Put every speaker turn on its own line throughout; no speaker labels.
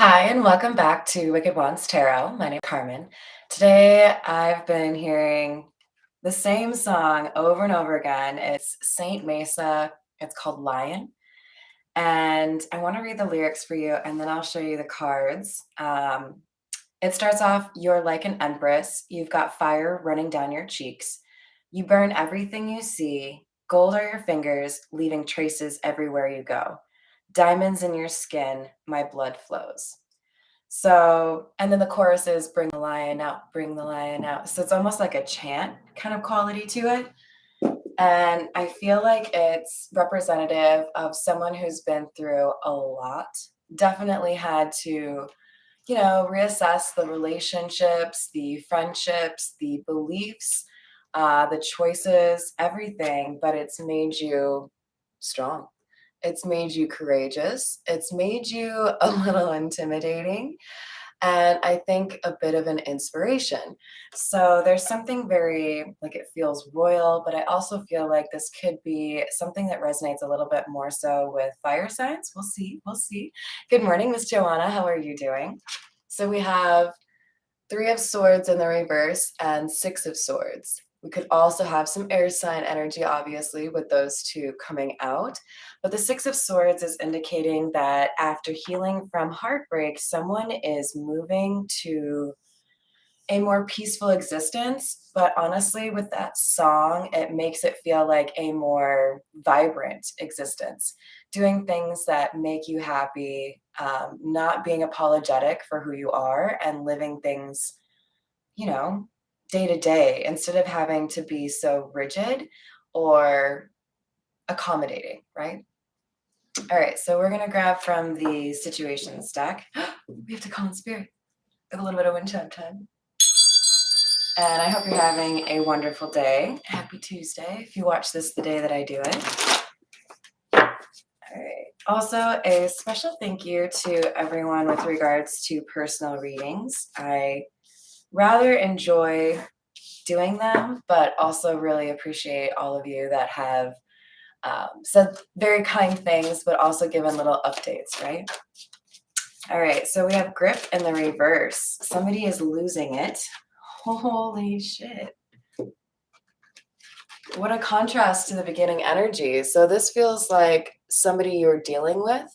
Hi, and welcome back to Wicked Wands Tarot. My name is Carmen. Today, I've been hearing the same song over and over again. It's Saint Mesa. It's called Lion. And I want to read the lyrics for you, and then I'll show you the cards. It starts off, "You're like an empress. You've got fire running down your cheeks. You burn everything you see. Gold are your fingers, leaving traces everywhere you go. Diamonds in your skin, my blood flows." So, and then the chorus is "Bring the lion out, bring the lion out." So it's almost like a chant kind of quality to it. And I feel like it's representative of someone who's been through a lot, definitely had to, reassess the relationships, the friendships, the beliefs, the choices, everything, but it's made you strong. It's made you courageous. It's made you a little intimidating, and I think a bit of an inspiration. So there's something very, like, it feels royal, but I also feel like this could be something that resonates a little bit more so with fire signs. We'll see. We'll see. Good morning, Miss Joanna. How are you doing? So we have Three of Swords in the reverse and Six of Swords. We could also have some air sign energy, obviously, with those two coming out. But the Six of Swords is indicating that after healing from heartbreak, someone is moving to a more peaceful existence. But honestly, with that song, it makes it feel like a more vibrant existence, doing things that make you happy, not being apologetic for who you are, and living things, you know, day to day instead of having to be so rigid or accommodating, right? All right, so we're going to grab from the situations deck. We have to call in spirit with a little bit of wind chime time. And I hope you're having a wonderful day. Happy Tuesday if you watch this the day that I do it. All right. Also, a special thank you to everyone with regards to personal readings. I rather enjoy doing them, but also really appreciate all of you that have said very kind things, but also given little updates, right? All right, so we have grip in the reverse. Somebody is losing it. Holy shit. What a contrast to the beginning energy. So this feels like somebody you're dealing with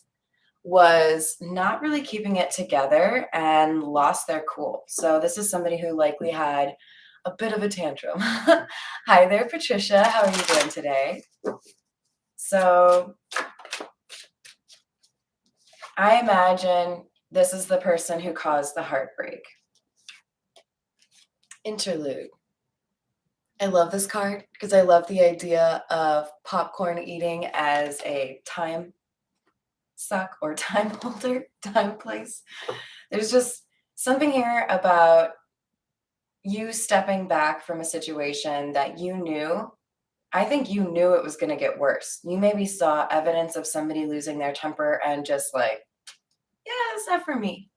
was not really keeping it together and lost their cool. So this is somebody who likely had a bit of a tantrum. Hi there, Patricia. How are you doing today? So I imagine this is the person who caused the heartbreak. Interlude. I love this card because I love the idea of popcorn eating as a time suck or time holder, time place. There's just something here about you stepping back from a situation that you knew. I think you knew it was going to get worse. You maybe saw evidence of somebody losing their temper and just like, yeah, it's not for me.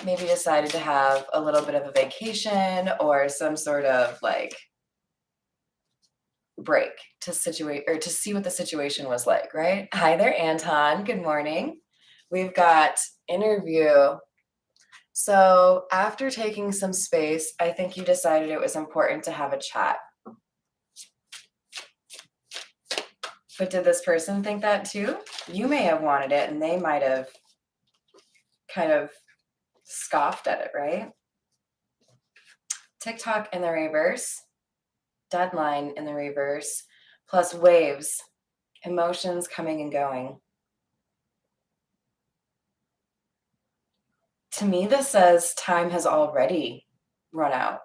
Maybe decided to have a little bit of a vacation or some sort of like break to situate or to see what the situation was like, right? Hi there, Anton. Good morning. We've got interview. So after taking some space, I think you decided it was important to have a chat. But did this person think that too? You may have wanted it and they might have kind of scoffed at it, right? TikTok in the reverse, deadline in the reverse, plus waves, emotions coming and going. To me, this says time has already run out.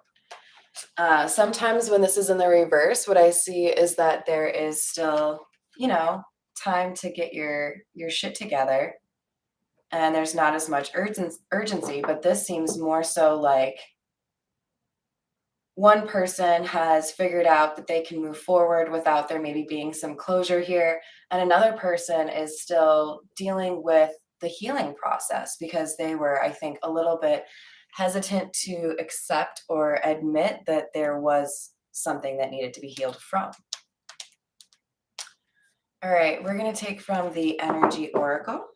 Sometimes when this is in the reverse, what I see is that there is still, time to get your shit together, and there's not as much urgency. But this seems more so like one person has figured out that they can move forward without there maybe being some closure here, and another person is still dealing with the healing process because they were, I think, a little bit hesitant to accept or admit that there was something that needed to be healed from. All right, we're going to take from the Energy Oracle.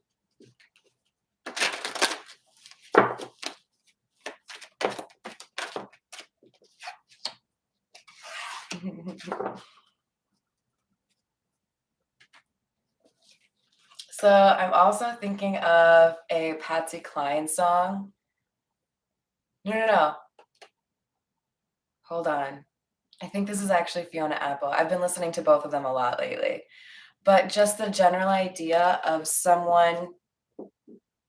So I'm also thinking of a Patsy Cline song. No, no, no. Hold on. I think this is actually Fiona Apple. I've been listening to both of them a lot lately. But just the general idea of someone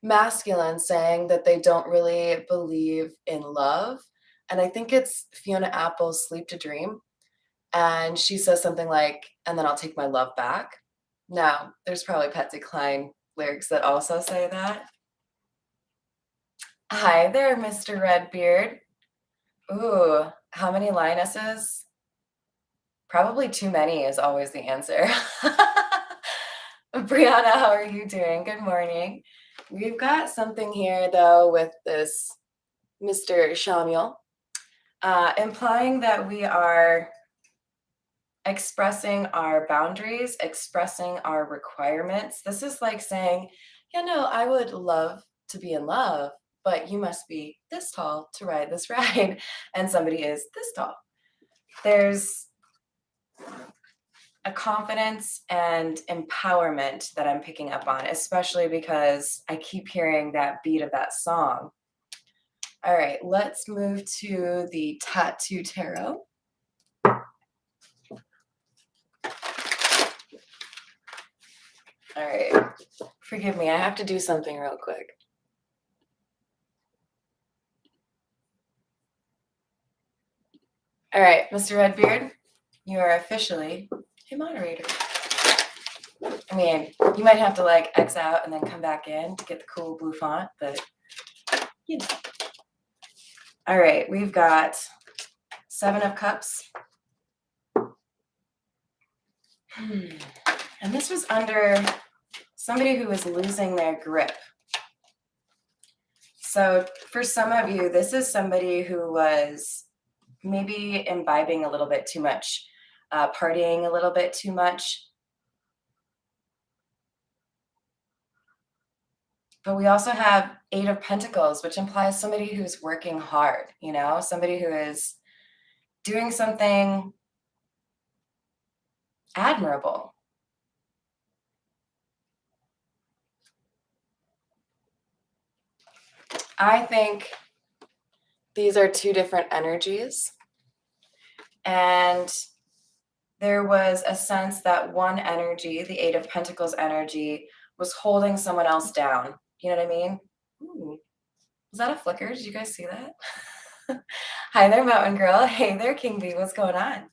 masculine saying that they don't really believe in love. And I think it's Fiona Apple's Sleep to Dream. And she says something like, and then I'll take my love back. Now, there's probably Patsy Cline lyrics that also say that. Hi there, Mr. Redbeard. Ooh, how many lionesses? Probably too many is always the answer. Brianna, how are you doing? Good morning. We've got something here, though, with this Mr. Shamiel, implying that we are expressing our boundaries, expressing our requirements. This is like saying, yeah, no, I would love to be in love, but you must be this tall to ride this ride, and somebody is this tall. There's a confidence and empowerment that I'm picking up on, especially because I keep hearing that beat of that song. All right, let's move to the Tattoo Tarot. All right, forgive me, I have to do something real quick. All right, Mr. Redbeard, you are officially a moderator. I mean, you might have to like X out and then come back in to get the cool blue font, but you know. All right, we've got 7 of Cups. And this was under somebody who was losing their grip. So for some of you, this is somebody who was maybe imbibing a little bit too much, partying a little bit too much. But we also have 8 of Pentacles, which implies somebody who's working hard, you know, somebody who is doing something admirable. I think these are 2 different energies. And there was a sense that one energy, the 8 of Pentacles energy, was holding someone else down. You know what I mean? Ooh. Was that a flicker? Did you guys see that? Hi there, Mountain Girl. Hey there, King Bee. What's going on?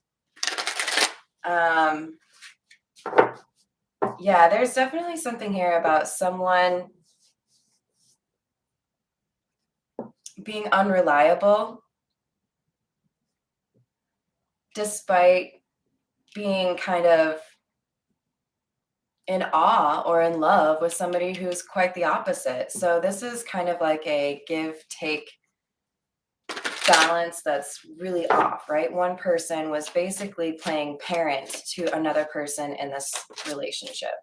Yeah, there's definitely something here about someone being unreliable despite being kind of in awe or in love with somebody who's quite the opposite. So this is kind of like a give take balance that's really off, right? One person was basically playing parent to another person in this relationship.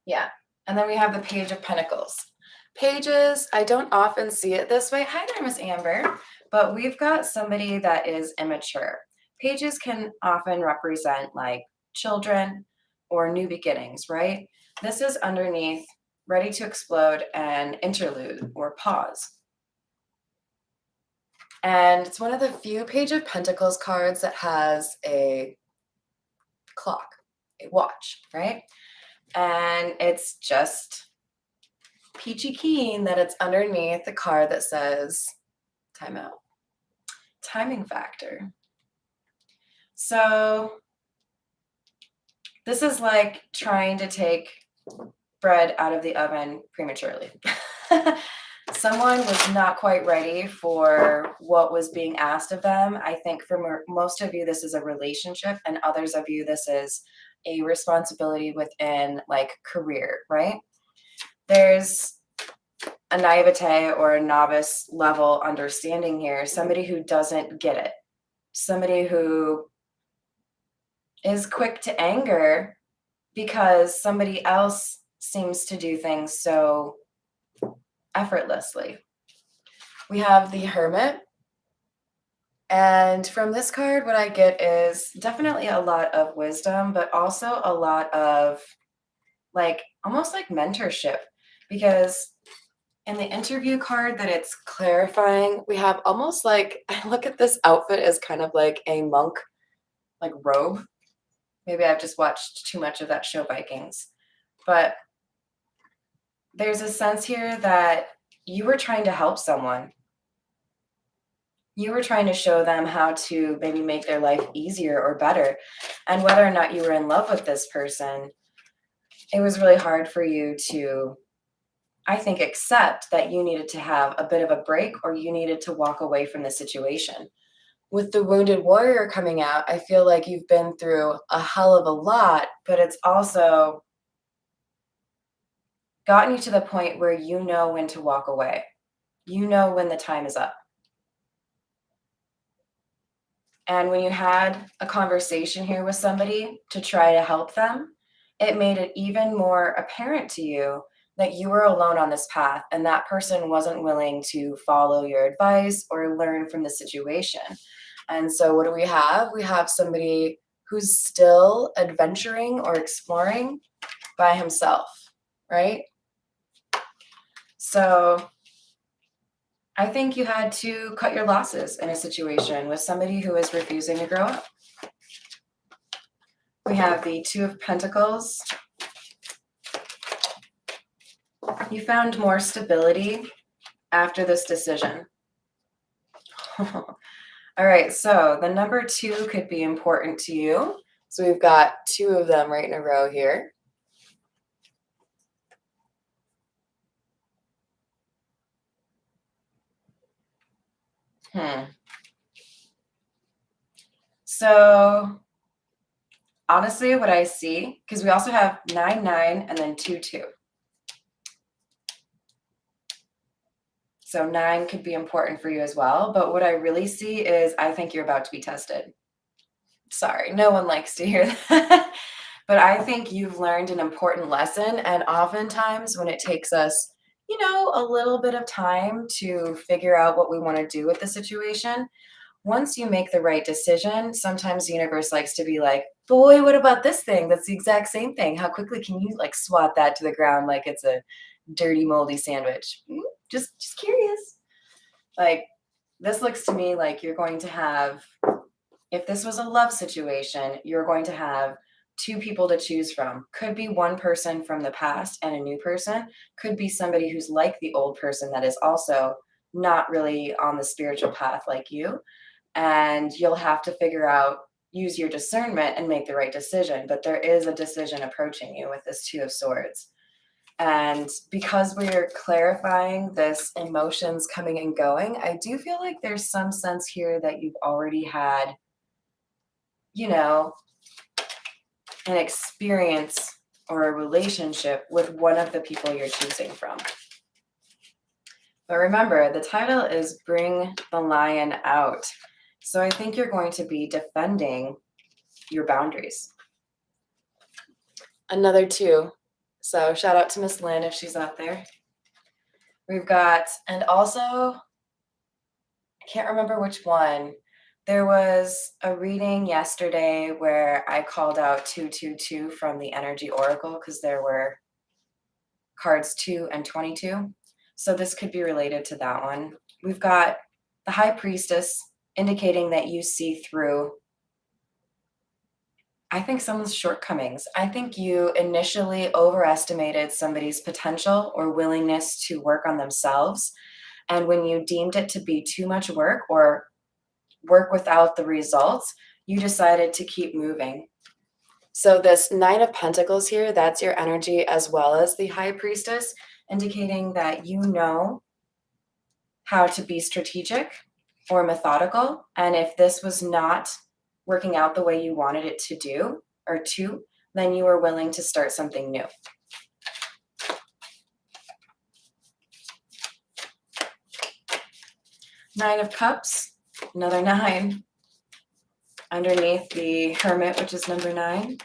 Yeah. And then we have the Page of Pentacles. Pages, I don't often see it this way. Hi there, Miss Amber. But we've got somebody that is immature. Pages can often represent like children or new beginnings, right? This is underneath ready to explode and interlude or pause. And it's one of the few Page of Pentacles cards that has a clock, a watch, right? And it's just peachy keen that it's underneath the card that says timeout, timing factor. So this is like trying to take bread out of the oven prematurely. Someone was not quite ready for what was being asked of them. I think for most of you, this is a relationship, and others of you, this is a responsibility within like career, right? There's a naivete or a novice level understanding here, somebody who doesn't get it, somebody who is quick to anger because somebody else seems to do things so effortlessly. We have the Hermit, And from this card, what I get is definitely a lot of wisdom, but also a lot of like almost like mentorship. Because in the interview card that it's clarifying, we have almost like I look at this outfit as kind of like a monk, like robe. Maybe I've just watched too much of that show Vikings. But there's a sense here that you were trying to help someone. You were trying to show them how to maybe make their life easier or better. And whether or not you were in love with this person, it was really hard for you to, I think, accept that you needed to have a bit of a break or you needed to walk away from the situation. With the wounded warrior coming out, I feel like you've been through a hell of a lot, but it's also gotten you to the point where you know when to walk away. You know when the time is up. And when you had a conversation here with somebody to try to help them, it made it even more apparent to you that you were alone on this path and that person wasn't willing to follow your advice or learn from the situation. And so, what do we have? We have somebody who's still adventuring or exploring by himself, right? So, I think you had to cut your losses in a situation with somebody who is refusing to grow up. We have the Two of Pentacles. You found more stability after this decision. All right, so the number 2 could be important to you. So we've got 2 of them right in a row here. So honestly, what I see, because we also have 9, and then 2. So 9 could be important for you as well. But what I really see is I think you're about to be tested. Sorry, no one likes to hear that. But I think you've learned an important lesson. And oftentimes, when it takes us, a little bit of time to figure out what we want to do with the situation, once you make the right decision, sometimes the universe likes to be like, boy, what about this thing? That's the exact same thing. How quickly can you like swat that to the ground like it's a dirty, moldy sandwich? Just curious. Like, this looks to me like you're going to have, if this was a love situation, you're going to have 2 people to choose from. Could be one person from the past and a new person. Could be somebody who's like the old person that is also not really on the spiritual path like you. And you'll have to figure out, use your discernment and make the right decision. But there is a decision approaching you with this 2 of Swords. And because we're clarifying this emotions coming and going, I do feel like there's some sense here that you've already had, an experience or a relationship with one of the people you're choosing from. But remember, the title is Bring the Lion Out. So I think you're going to be defending your boundaries. Another 2. So shout out to Miss Lynn if she's out there. We've got, and also, I can't remember which one. There was a reading yesterday where I called out 222 from the Energy Oracle because there were cards 2 and 22. So this could be related to that one. We've got the High Priestess indicating that you see through, I think, someone's shortcomings. I think you initially overestimated somebody's potential or willingness to work on themselves. And when you deemed it to be too much work or work without the results, you decided to keep moving. So this 9 of Pentacles here, that's your energy as well as the High Priestess, indicating that you know how to be strategic or methodical. And if this was not working out the way you wanted it to do or to, then you were willing to start something new. Nine of Cups, another 9. Underneath the Hermit, which is number 9.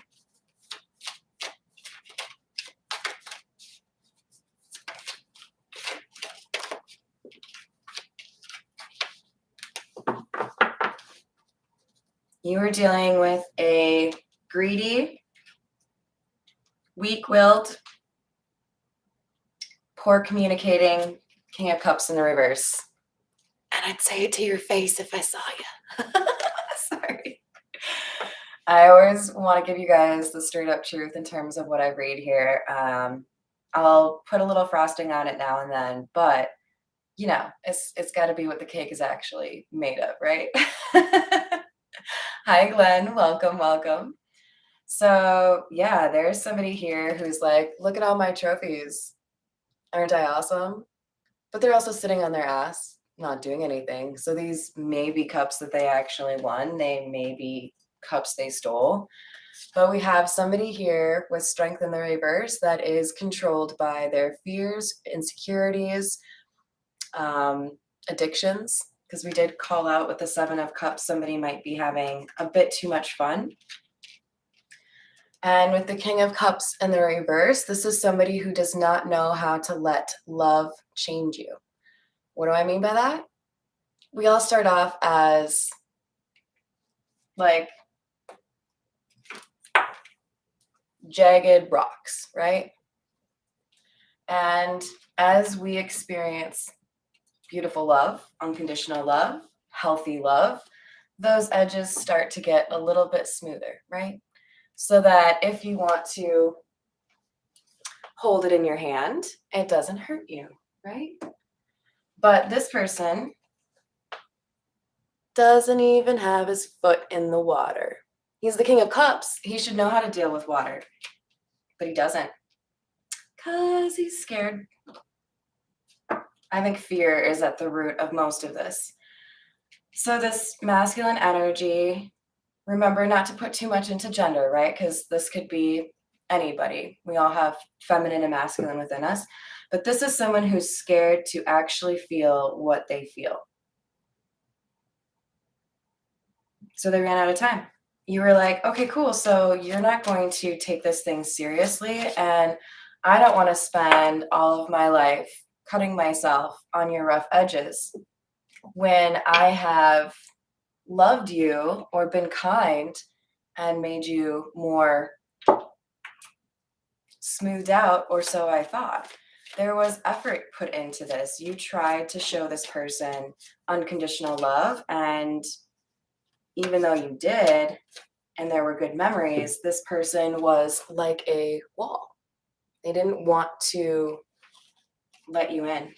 You are dealing with a greedy, weak-willed, poor communicating King of Cups in the reverse. And I'd say it to your face if I saw you. Sorry. I always want to give you guys the straight up truth in terms of what I read here. I'll put a little frosting on it now and then, but it's got to be what the cake is actually made of, right? Hi, Glenn. Welcome, welcome. So, yeah, there's somebody here who's like, look at all my trophies. Aren't I awesome? But they're also sitting on their ass, not doing anything. So these may be cups that they actually won. They may be cups they stole. But we have somebody here with strength in the reverse that is controlled by their fears, insecurities, addictions. Because we did call out with the Seven of Cups, somebody might be having a bit too much fun. And with the King of Cups in the reverse, this is somebody who does not know how to let love change you. What do I mean by that? We all start off as like jagged rocks, right? And as we experience beautiful love, unconditional love, healthy love, those edges start to get a little bit smoother, right? So that if you want to hold it in your hand, it doesn't hurt you, right? But this person doesn't even have his foot in the water. He's the King of Cups. He should know how to deal with water, but he doesn't because he's scared. I think fear is at the root of most of this. So this masculine energy, remember not to put too much into gender, right? Because this could be anybody. We all have feminine and masculine within us. But this is someone who's scared to actually feel what they feel. So they ran out of time. You were like, okay, cool. So you're not going to take this thing seriously. And I don't want to spend all of my life cutting myself on your rough edges when I have loved you or been kind and made you more smoothed out, or so I thought. There was effort put into this. You tried to show this person unconditional love, and even though you did, and there were good memories, this person was like a wall. They didn't want to let you in.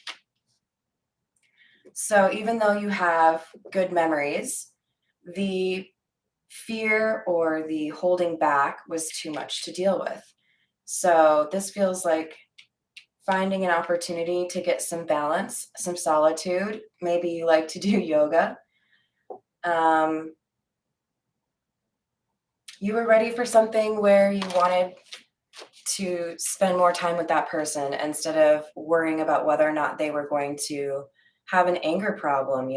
So even though you have good memories, the fear or the holding back was too much to deal with. So this feels like finding an opportunity to get some balance, some solitude. Maybe you like to do yoga. You were ready for something where you wanted to spend more time with that person instead of worrying about whether or not they were going to have an anger problem,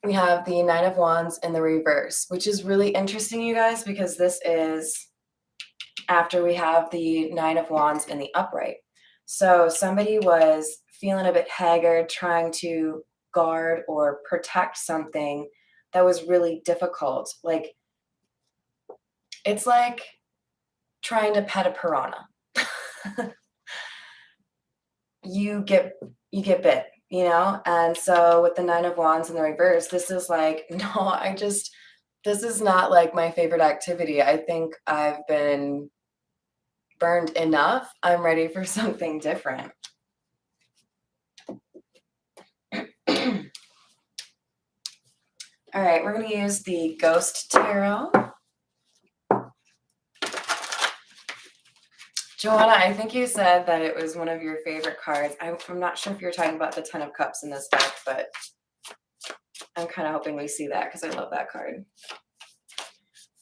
We have the Nine of Wands in the reverse, which is really interesting, you guys, because this is after we have the Nine of Wands in the upright. So somebody was feeling a bit haggard, trying to guard or protect something that was really difficult. Like, it's like trying to pet a piranha. you get bit, And so with the Nine of Wands in the reverse, this is like, no, this is not like my favorite activity. I think I've been burned enough. I'm ready for something different. All right, we're going to use the Ghost Tarot. Joanna, I think you said that it was one of your favorite cards. I'm not sure if you're talking about the Ten of Cups in this deck, but I'm kind of hoping we see that because I love that card.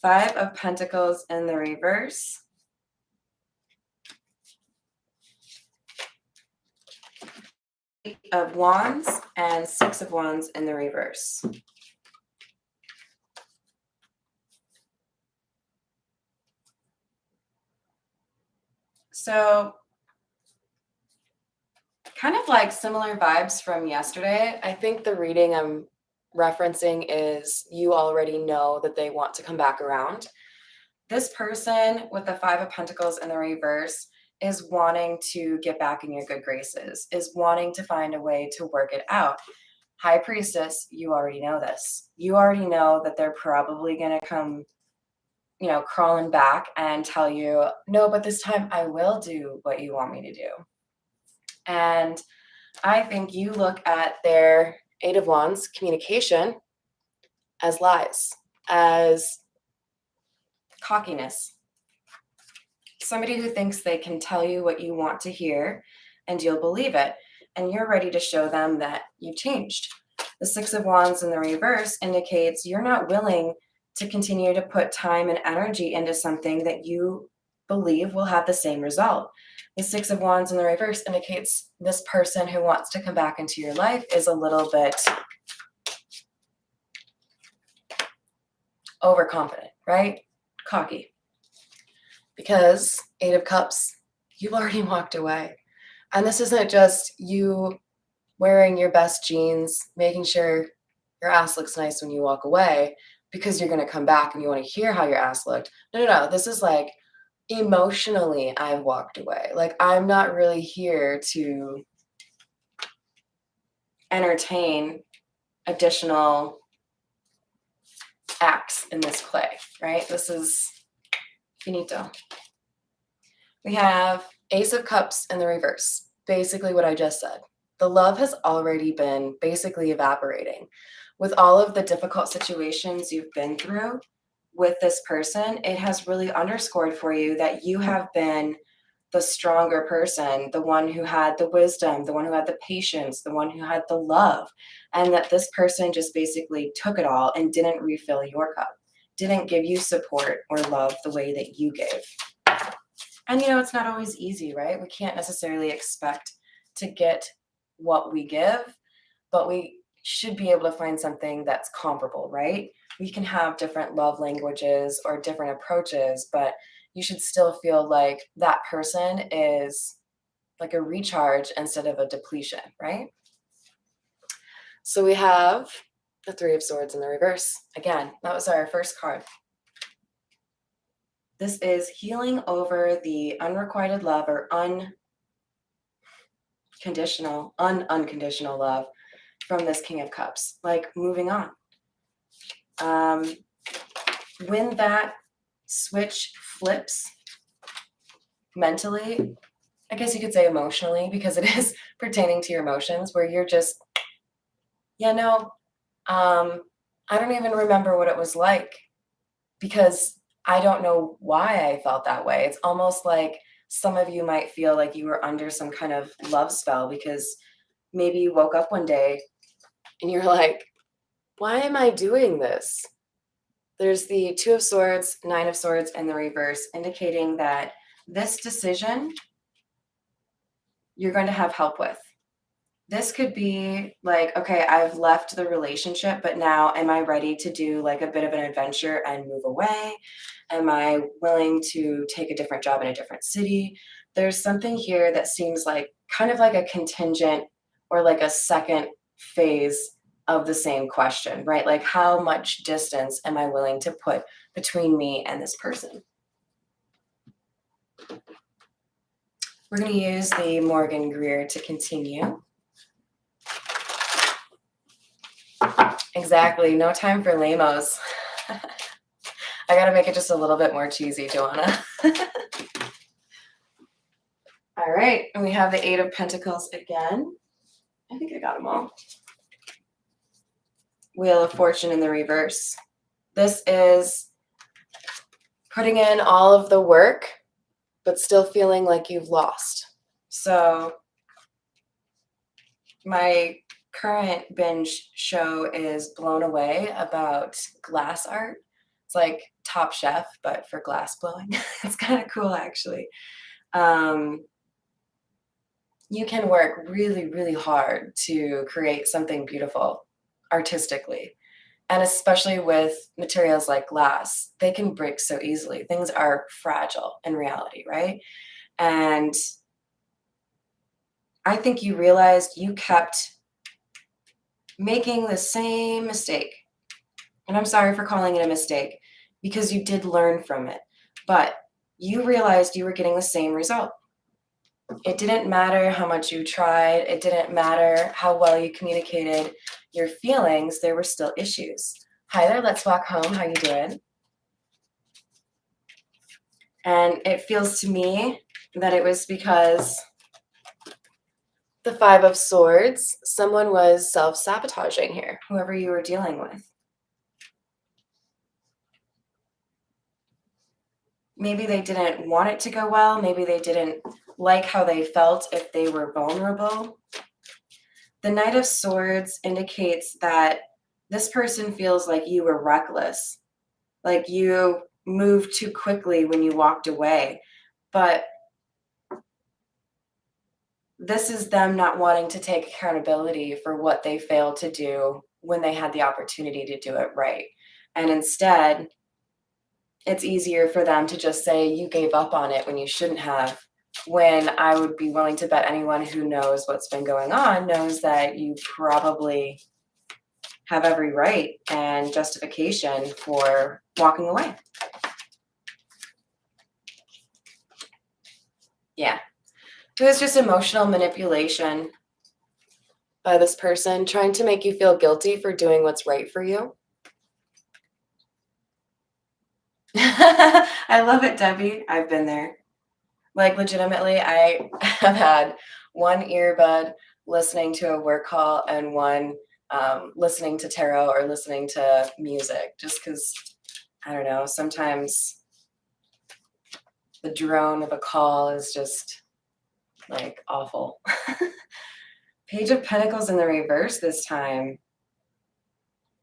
Five of Pentacles in the reverse. Eight of Wands and Six of Wands in the reverse. So kind of like similar vibes from yesterday. I think the reading I'm referencing is you already know that they want to come back around. This person with the Five of Pentacles in the reverse is wanting to get back in your good graces, is wanting to find a way to work it out. High Priestess, you already know this. You already know that they're probably going to come, crawling back and tell you, no, but this time I will do what you want me to do. And I think you look at their Eight of Wands communication as lies, as cockiness. Somebody who thinks they can tell you what you want to hear and you'll believe it. And you're ready to show them that you've changed. The Six of Wands in the reverse indicates you're not willing to continue to put time and energy into something that you believe will have the same result. The Six of Wands in the reverse indicates this person who wants to come back into your life is a little bit overconfident, right? Cocky. Because Eight of Cups, you've already walked away. And this isn't just you wearing your best jeans, making sure your ass looks nice when you walk away because you're going to come back and you want to hear how your ass looked. No. This is like emotionally I've walked away. Like I'm not really here to entertain additional acts in this play, right? This is finito. We have Ace of Cups in the reverse. Basically what I just said. The love has already been basically evaporating. With all of the difficult situations you've been through with this person, it has really underscored for you that you have been the stronger person, the one who had the wisdom, the one who had the patience, the one who had the love, and that this person just basically took it all and didn't refill your cup, didn't give you support or love the way that you gave. And it's not always easy, right? We can't necessarily expect to get what we give, but we should be able to find something that's comparable, right? We can have different love languages or different approaches, but you should still feel like that person is like a recharge instead of a depletion, right? So we have the Three of Swords in the reverse. Again, that was our first card. This is healing over the unrequited love or unconditional love from this King of Cups, like moving on. When that switch flips mentally, I guess you could say emotionally, because it is pertaining to your emotions, where you're just, I don't even remember what it was like because I don't know why I felt that way. It's almost like some of you might feel like you were under some kind of love spell because maybe you woke up one day and you're like, why am I doing this? There's the Two of Swords, Nine of Swords, and the reverse, indicating that this decision you're going to have help with. This could be like, okay, I've left the relationship, but now am I ready to do like a bit of an adventure and move away? Am I willing to take a different job in a different city? There's something here that seems like kind of like a contingent or like a second phase of the same question, right? Like how much distance am I willing to put between me and this person? We're going to use the Morgan Greer to continue. Exactly. No time for lamos. I got to make it just a little bit more cheesy, Joanna. All right. And we have the Eight of Pentacles again. I think I got them all. Wheel of Fortune in the reverse. This is putting in all of the work, but still feeling like you've lost. So my current binge show is Blown Away about glass art. It's like Top Chef, but for glass blowing. It's kind of cool, actually. You can work really, really hard to create something beautiful artistically. And especially with materials like glass, they can break so easily. Things are fragile in reality, right? And I think you realized you kept making the same mistake. And I'm sorry for calling it a mistake because you did learn from it, but you realized you were getting the same result. It didn't matter how much you tried. It didn't matter how well you communicated your feelings. There were still issues. Hi there, let's walk home. How you doing? And it feels to me that it was because the Five of Swords, someone was self-sabotaging here, whoever you were dealing with. Maybe they didn't want it to go well. Maybe they didn't like how they felt if they were vulnerable. The Knight of Swords indicates that this person feels like you were reckless, like you moved too quickly when you walked away. But this is them not wanting to take accountability for what they failed to do when they had the opportunity to do it right. And instead, it's easier for them to just say you gave up on it when you shouldn't have. When I would be willing to bet anyone who knows what's been going on knows that you probably have every right and justification for walking away. Yeah. It was just emotional manipulation by this person trying to make you feel guilty for doing what's right for you. I love it, Debbie. I've been there. Like, legitimately, I have had one earbud listening to a work call and one listening to tarot or listening to music, just because, I don't know, sometimes the drone of a call is just like awful. Page of Pentacles in the reverse this time.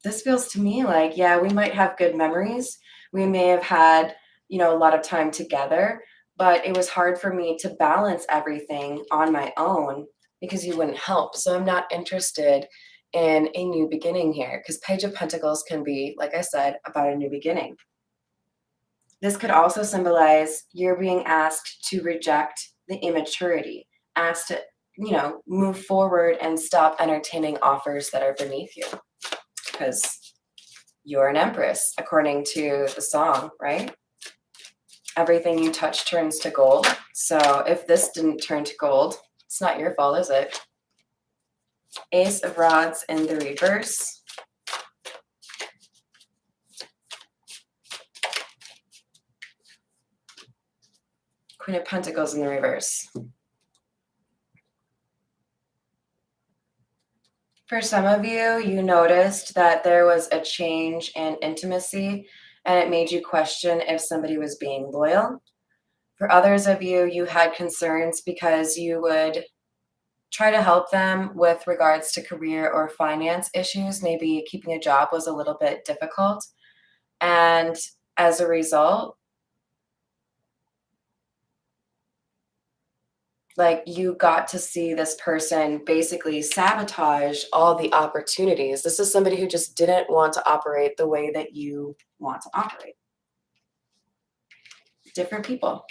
This feels to me like, yeah, we might have good memories. We may have had, a lot of time together, but it was hard for me to balance everything on my own because you wouldn't help. So I'm not interested in a new beginning here because Page of Pentacles can be, like I said, about a new beginning. This could also symbolize you're being asked to reject the immaturity, asked to, move forward and stop entertaining offers that are beneath you. Because you're an empress, according to the song, right? Everything you touch turns to gold. So if this didn't turn to gold, it's not your fault, is it? Ace of Rods in the reverse. Queen of Pentacles in the reverse. For some of you, you noticed that there was a change in intimacy and it made you question if somebody was being loyal. For others of you, you had concerns because you would try to help them with regards to career or finance issues. Maybe keeping a job was a little bit difficult. And as a result, like you got to see this person basically sabotage all the opportunities. This is somebody who just didn't want to operate the way that you want to operate. Different people,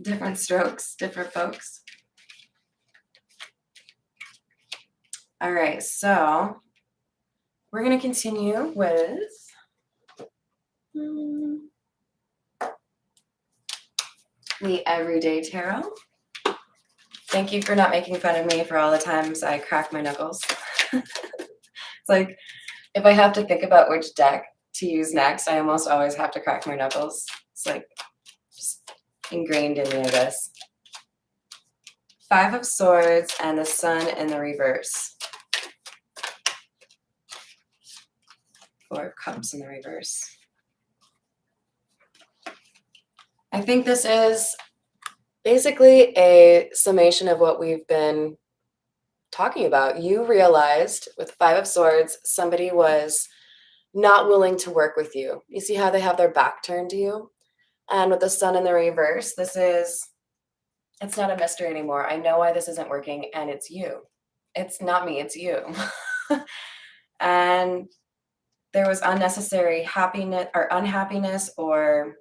different strokes, different folks. All right, so we're going to continue with the Everyday Tarot. Thank you for not making fun of me for all the times I crack my knuckles. It's like, if I have to think about which deck to use next, I almost always have to crack my knuckles. It's like just ingrained in me, I guess. Five of Swords and the Sun in the reverse. Four of Cups in the reverse. I think this is basically a summation of what we've been talking about. You realized with Five of Swords, somebody was not willing to work with you. You see how they have their back turned to you? And with the Sun in the reverse, it's not a mystery anymore. I know why this isn't working, and it's you. It's not me, it's you. And there was unnecessary happiness or unhappiness or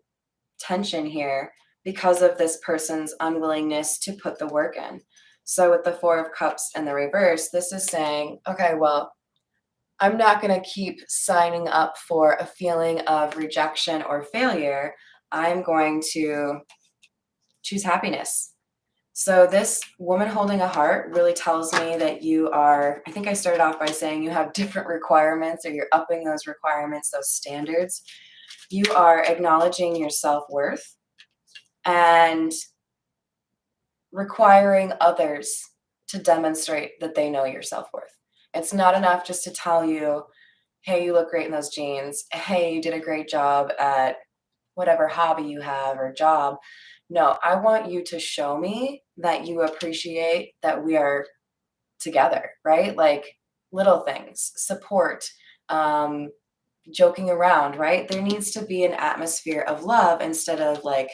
tension here because of this person's unwillingness to put the work in. So with the Four of Cups in the reverse, this is saying, okay, well, I'm not going to keep signing up for a feeling of rejection or failure. I'm going to choose happiness. So, this woman holding a heart really tells me that you are, I think I started off by saying you have different requirements or you're upping those requirements, those standards. You are acknowledging your self worth and requiring others to demonstrate that they know your self worth. It's not enough just to tell you, hey, you look great in those jeans. Hey, you did a great job at whatever hobby you have or job. No, I want you to show me that you appreciate that we are together, right? Like little things, support, um, joking around, right? There needs to be an atmosphere of love instead of like,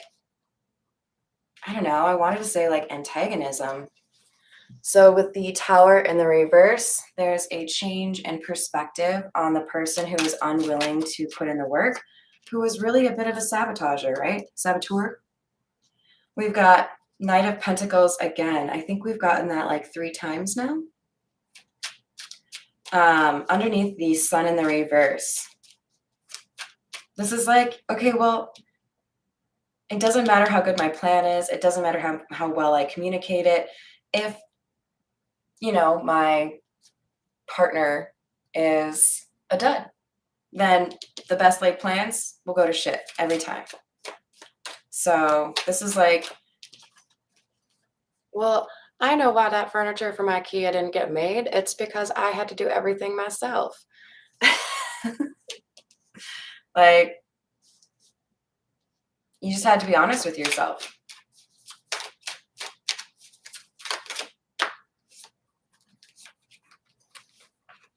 I don't know, I wanted to say like antagonism. So with the tower in the reverse, there's a change in perspective on the person who is unwilling to put in the work, who is really a bit of a sabotager, right? Saboteur. We've got Knight of Pentacles again. I think we've gotten that like 3 times now. Underneath the Sun in the reverse. This is like, okay, well, it doesn't matter how good my plan is. It doesn't matter how well I communicate it. If, my partner is a dud, then the best laid plans will go to shit every time. So this is like, well, I know why that furniture from IKEA didn't get made. It's because I had to do everything myself. Like, you just had to be honest with yourself.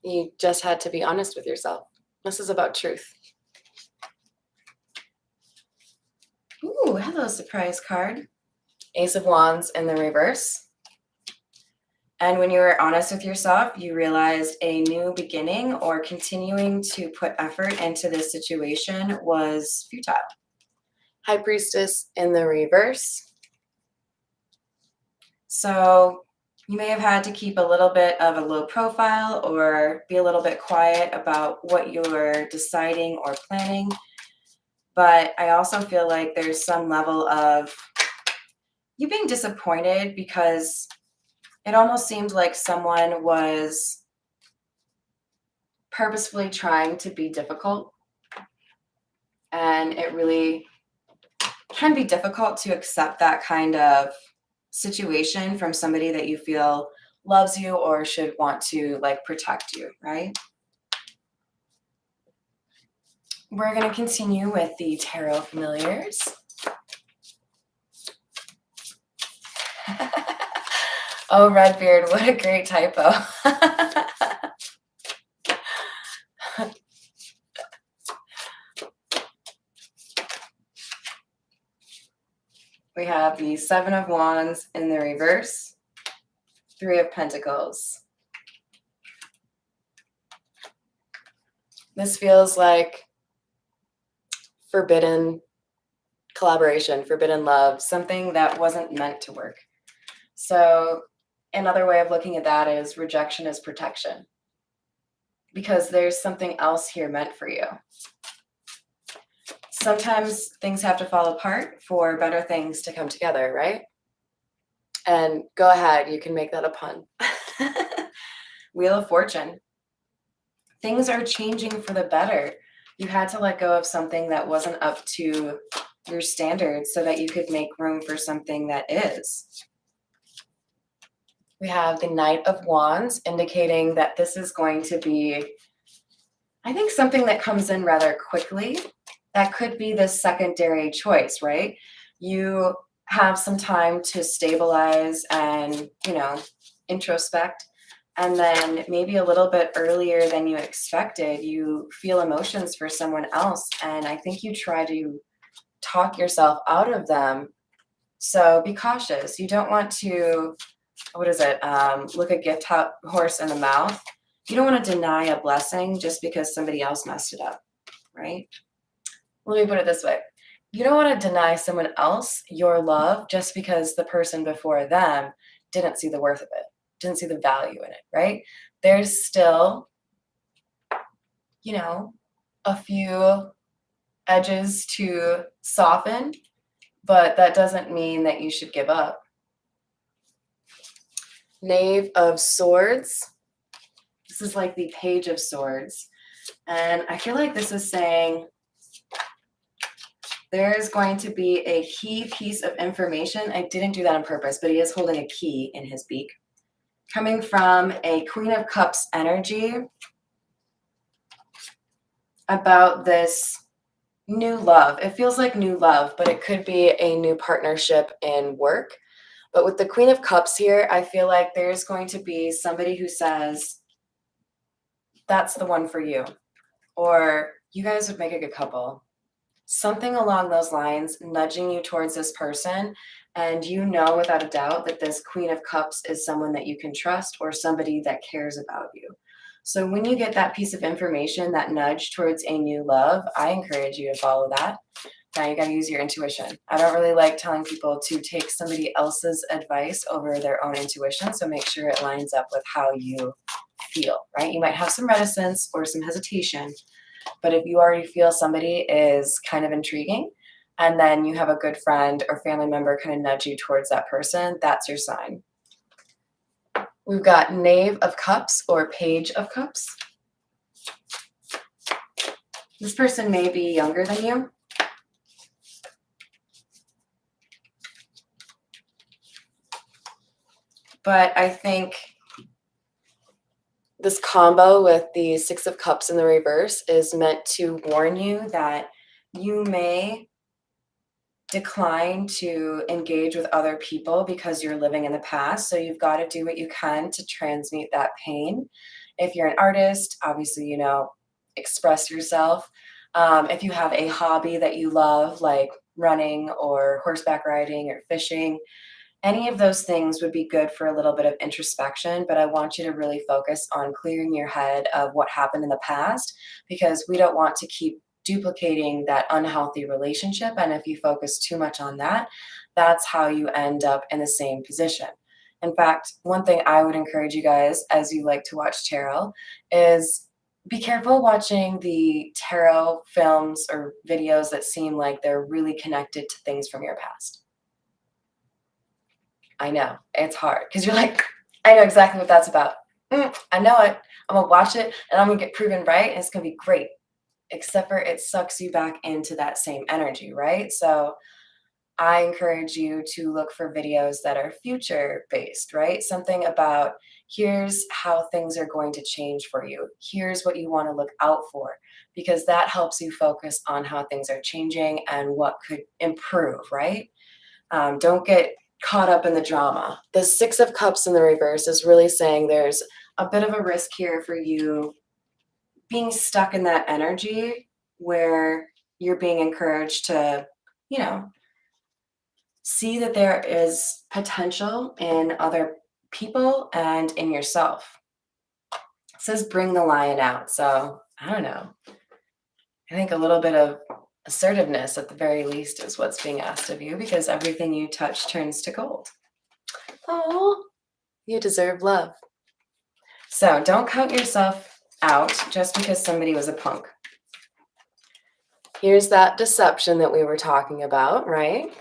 You just had to be honest with yourself. This is about truth. Ooh, hello, surprise card. Ace of Wands in the reverse. And when you were honest with yourself, you realized a new beginning or continuing to put effort into this situation was futile. High Priestess in the reverse. So you may have had to keep a little bit of a low profile or be a little bit quiet about what you're deciding or planning. But I also feel like there's some level of you being disappointed because it almost seemed like someone was purposefully trying to be difficult. And it really can be difficult to accept that kind of situation from somebody that you feel loves you or should want to like protect you, right? We're going to continue with the tarot familiars. Oh, Redbeard, what a great typo. We have the Seven of Wands in the reverse, Three of Pentacles. This feels like forbidden collaboration, forbidden love, something that wasn't meant to work. So another way of looking at that is rejection is protection, because there's something else here meant for you. Sometimes things have to fall apart for better things to come together, right? And go ahead, you can make that a pun. Wheel of Fortune. Things are changing for the better. You had to let go of something that wasn't up to your standards so that you could make room for something that is. We have the Knight of Wands, indicating that this is going to be, I think, something that comes in rather quickly. That could be the secondary choice, right? You have some time to stabilize and, introspect. And then maybe a little bit earlier than you expected, you feel emotions for someone else. And I think you try to talk yourself out of them. So be cautious. You don't want to, look a gift horse in the mouth. You don't want to deny a blessing just because somebody else messed it up, right? Let me put it this way. You don't want to deny someone else your love just because the person before them didn't see the worth of it, didn't see the value in it, right? There's still you know, a few edges to soften, but that doesn't mean that you should give up. Knave of Swords. This is like the Page of Swords. And I feel like this is saying there's going to be a key piece of information. I didn't do that on purpose, but he is holding a key in his beak. Coming from a Queen of Cups energy about this new love. It feels like new love, but it could be a new partnership in work. But with the Queen of Cups here, I feel like there's going to be somebody who says, that's the one for you, or you guys would make a good couple. Something along those lines, nudging you towards this person. And you know without a doubt that this Queen of Cups is someone that you can trust or somebody that cares about you. So when you get that piece of information, that nudge towards a new love, I encourage you to follow that. Now you got to use your intuition. I don't really like telling people to take somebody else's advice over their own intuition. So make sure it lines up with how you feel, right? You might have some reticence or some hesitation, but if you already feel somebody is kind of intriguing, and then you have a good friend or family member kind of nudge you towards that person, that's your sign. We've got Knave of Cups or Page of Cups. This person may be younger than you. But I think this combo with the Six of Cups in the reverse is meant to warn you that you may decline to engage with other people because you're living in the past. So you've got to do what you can to transmute that pain. If you're an artist, obviously, express yourself. If you have a hobby that you love, like running or horseback riding or fishing, any of those things would be good for a little bit of introspection, but I want you to really focus on clearing your head of what happened in the past, because we don't want to keep duplicating that unhealthy relationship. And if you focus too much on that, that's how you end up in the same position. In fact, one thing I would encourage you guys, as you like to watch tarot, is be careful watching the tarot films or videos that seem like they're really connected to things from your past. I know, it's hard because you're like, I know exactly what that's about. I know it. I'm gonna watch it and I'm gonna get proven right and it's gonna be great. Except for it sucks you back into that same energy, right? So I encourage you to look for videos that are future based, right? Something about here's how things are going to change for you. Here's what you want to look out for, because that helps you focus on how things are changing and what could improve, right? Don't get caught up in the drama. The Six of Cups in the reverse is really saying there's a bit of a risk here for you being stuck in that energy where you're being encouraged to, you know, see that there is potential in other people and in yourself. It says bring the lion out. So I don't know. I think a little bit of assertiveness at the very least is what's being asked of you, because everything you touch turns to gold. Oh, you deserve love. So don't count yourself out just because somebody was a punk. Here's that deception that we were talking about, right?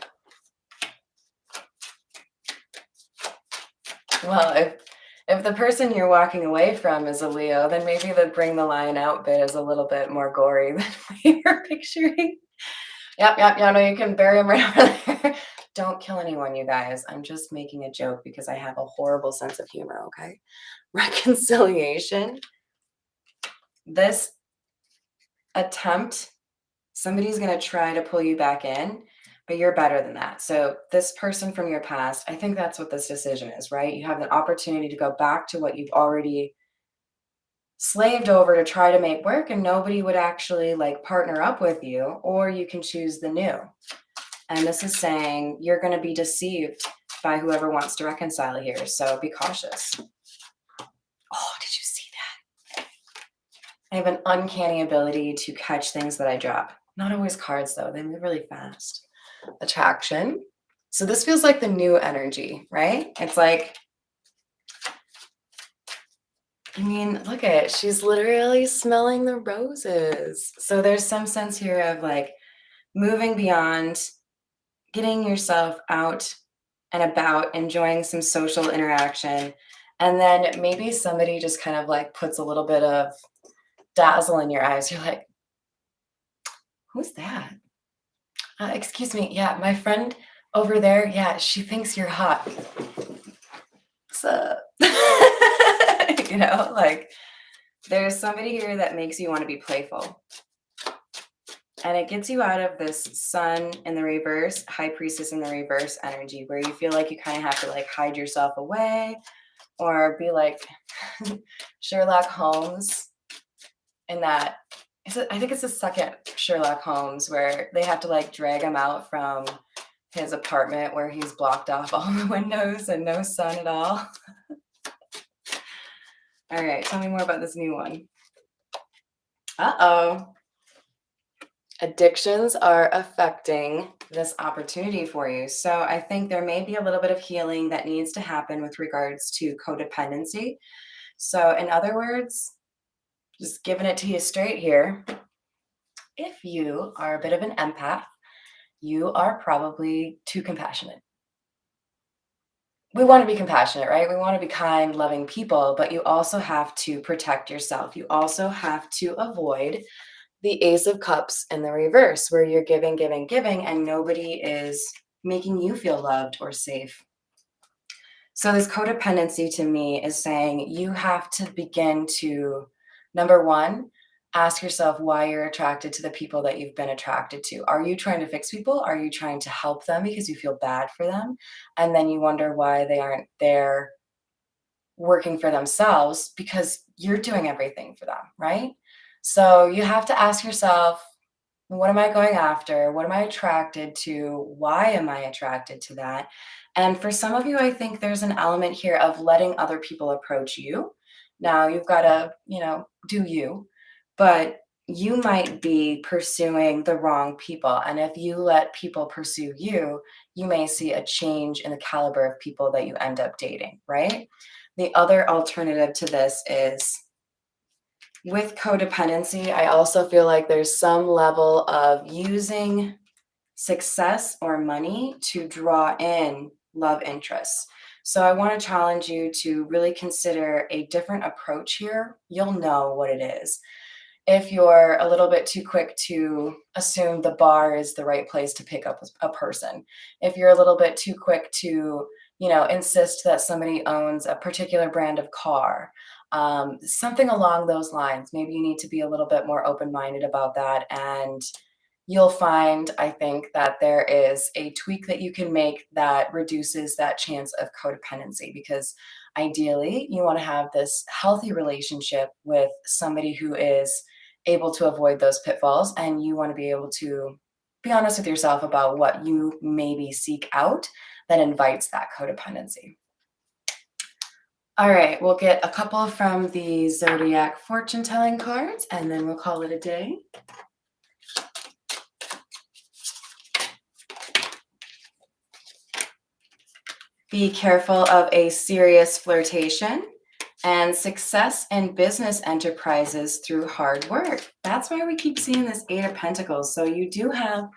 Well, if the person you're walking away from is a Leo, then maybe the bring the lion out bit is a little bit more gory than we were picturing. Yep, yeah, no, you can bury him right over there. Don't kill anyone, you guys. I'm just making a joke because I have a horrible sense of humor, okay? Reconciliation. This attempt, somebody's going to try to pull you back in, but you're better than that. So this person from your past, I think that's what this decision is, right? You have an opportunity to go back to what you've already slaved over to try to make work, and nobody would actually like partner up with you, or you can choose the new. And this is saying you're going to be deceived by whoever wants to reconcile here. So be cautious. Oh, did you see that? I have an uncanny ability to catch things that I drop. Not always cards, though. They move really fast. Attraction. So this feels like the new energy, right? It's like I mean, look at it. She's literally smelling the roses. So there's some sense here of like moving beyond, getting yourself out and about, enjoying some social interaction. And then maybe somebody just kind of like puts a little bit of dazzle in your eyes. You're like, who's that? Excuse me. Yeah, my friend over there. Yeah, she thinks you're hot. So, like there's somebody here that makes you want to be playful. And it gets you out of this sun in the reverse, high priestess in the reverse energy where you feel like you kind of have to like hide yourself away or be like Sherlock Holmes in that. I think it's the second Sherlock Holmes where they have to like drag him out from his apartment where he's blocked off all the windows and no sun at all. All right, tell me more about this new one. Uh-oh. Addictions are affecting this opportunity for you. So I think there may be a little bit of healing that needs to happen with regards to codependency. So, in other words, just giving it to you straight here, if you are a bit of an empath, you are probably too compassionate. We want to be compassionate, right? We want to be kind, loving people, but you also have to protect yourself. You also have to avoid the Ace of Cups in the reverse, where you're giving, giving, giving, and nobody is making you feel loved or safe. So, this codependency to me is saying you have to begin to, number one, ask yourself why you're attracted to the people that you've been attracted to. Are you trying to fix people? Are you trying to help them because you feel bad for them? And then you wonder why they aren't there working for themselves because you're doing everything for them, right? So, you have to ask yourself, what am I going after? What am I attracted to? Why am I attracted to that? And for some of you, I think there's an element here of letting other people approach you. Now, you've got to, do you, but you might be pursuing the wrong people. And if you let people pursue you, you may see a change in the caliber of people that you end up dating, right? The other alternative to this is with codependency, I also feel like there's some level of using success or money to draw in love interests. So I want to challenge you to really consider a different approach here. You'll know what it is. If you're a little bit too quick to assume the bar is the right place to pick up a person, if you're a little bit too quick to, insist that somebody owns a particular brand of car, something along those lines, maybe you need to be a little bit more open minded about that. And you'll find, I think, that there is a tweak that you can make that reduces that chance of codependency because ideally you want to have this healthy relationship with somebody who is able to avoid those pitfalls and you want to be able to be honest with yourself about what you maybe seek out that invites that codependency. All right, we'll get a couple from the zodiac fortune telling cards and then we'll call it a day. Be careful of a serious flirtation and success in business enterprises through hard work. That's why we keep seeing this Eight of Pentacles. So you do have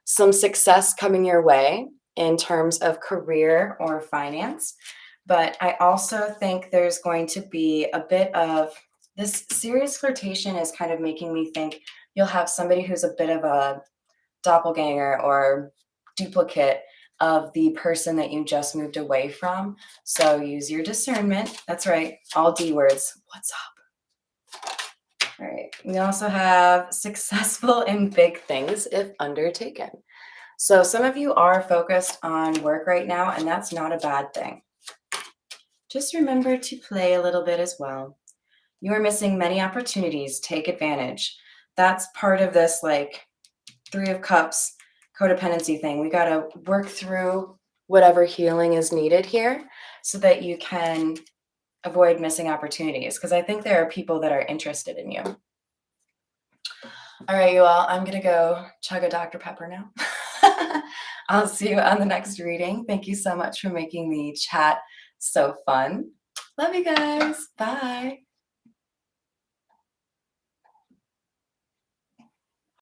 some success coming your way in terms of career or finance. But I also think there's going to be a bit of this serious flirtation is kind of making me think you'll have somebody who's a bit of a doppelganger or duplicate of the person that you just moved away from. So use your discernment. That's right. All D words. What's up? All right. We also have successful in big things if undertaken. So some of you are focused on work right now, and that's not a bad thing. Just remember to play a little bit as well. You are missing many opportunities. Take advantage. That's part of this like Three of Cups codependency thing. We got to work through whatever healing is needed here so that you can avoid missing opportunities because I think there are people that are interested in you. All right, you all, I'm going to go chug a Dr. Pepper now. I'll see you on the next reading. Thank you so much for making the chat so fun. Love you guys. Bye.